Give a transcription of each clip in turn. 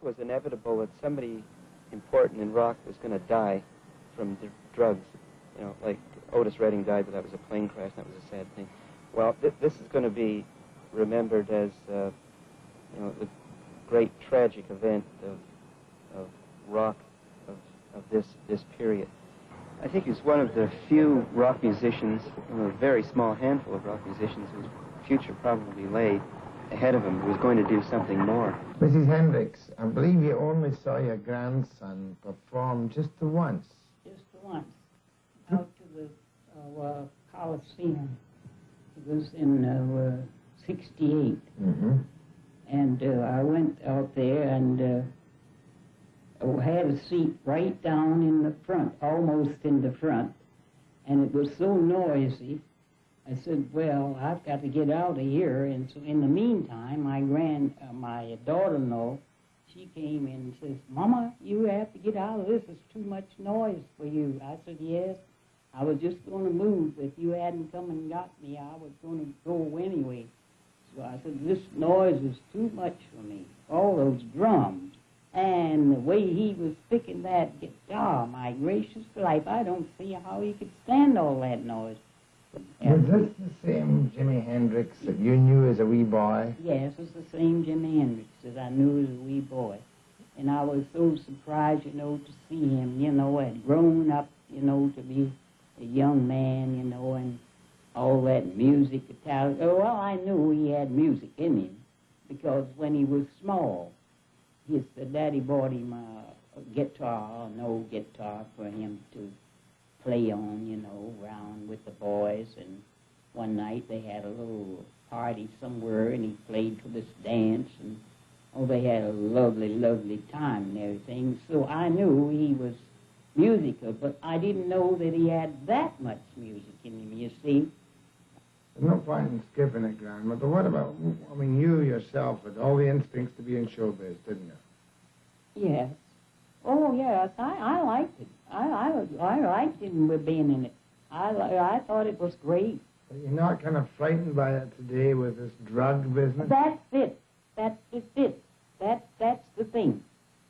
it was inevitable that somebody important in rock was going to die from drugs. You know, like Otis Redding died, but that was a plane crash. That was a sad thing. Well, this is going to be remembered as, you know, the great tragic event of rock of this period. I think he's one of the few rock musicians, a very small handful of rock musicians whose future probably lay ahead of him, who was going to do something more. Mrs. Hendrix, I believe you only saw your grandson perform just the once. Just the once. Out to the Coliseum. It was in 68. Mm-hmm. And I went out there and had a seat right down in the front, almost in the front. And it was so noisy, I said, well, I've got to get out of here. And so in the meantime, my daughter-in-law, she came in and says, Mama, you have to get out of this. It's too much noise for you. I said, yes. I was just going to move. If you hadn't come and got me, I was going to go anyway. So I said, this noise is too much for me. All those drums. And the way he was picking that guitar, my gracious life, I don't see how he could stand all that noise. Was this the same Jimi Hendrix that you knew as a wee boy? Yes, it was the same Jimi Hendrix that I knew as a wee boy. And I was so surprised, you know, to see him, you know, had grown up, you know, to be a young man, you know, and all that music, Italian. Oh, well, I knew he had music in him because when he was small, his daddy bought him a guitar, an old guitar for him to play on, you know, around with the boys. And one night they had a little party somewhere, and he played for this dance, and oh, they had a lovely, lovely time and everything. So I knew he was musical, but I didn't know that he had that much music in him, you see. There's no point in skipping it, Grandmother. What about, I mean, you yourself had all the instincts to be in showbiz, didn't you? Yes. Oh, yes, I liked it. I liked him with being in it. I thought it was great. But you're not kind of frightened by it today with this drug business? That's it. That's it. That's the thing.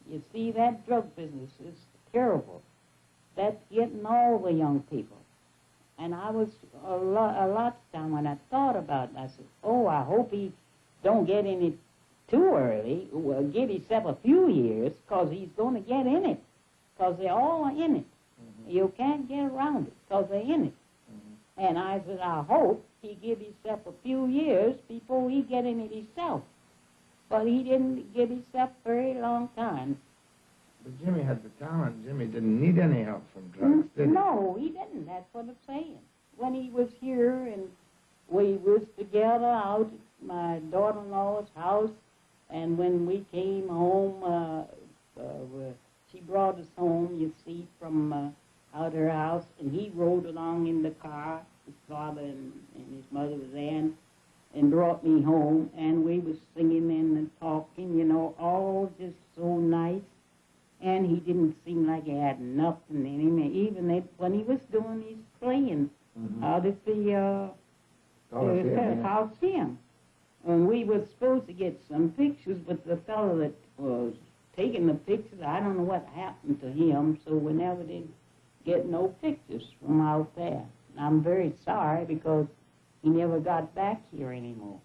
You see, that drug business is terrible. That's getting all the young people. And I was a lot of time when I thought about it, I said, oh, I hope he don't get in it too early. Well, give himself a few years, because he's going to get in it, because they're all in it. Mm-hmm. You can't get around it, because they're in it. Mm-hmm. And I said, I hope he give himself a few years before he get in it himself. But he didn't give himself a very long time. But Jimmy had the talent. Jimmy didn't need any help from drugs, did he? No, he didn't. That's what I'm saying. When he was here and we was together out at my daughter-in-law's house, and when we came home, she brought us home, you see, from out her house, and he rode along in the car. His father and his mother was there, and brought me home, and we was singing and talking, you know, all just so nice. And he didn't seem like he had nothing in him, even when he was doing his playing out at the Coliseum. And we were supposed to get some pictures, but the fellow that was taking the pictures, I don't know what happened to him, so we never did get no pictures from out there. And I'm very sorry, because he never got back here anymore.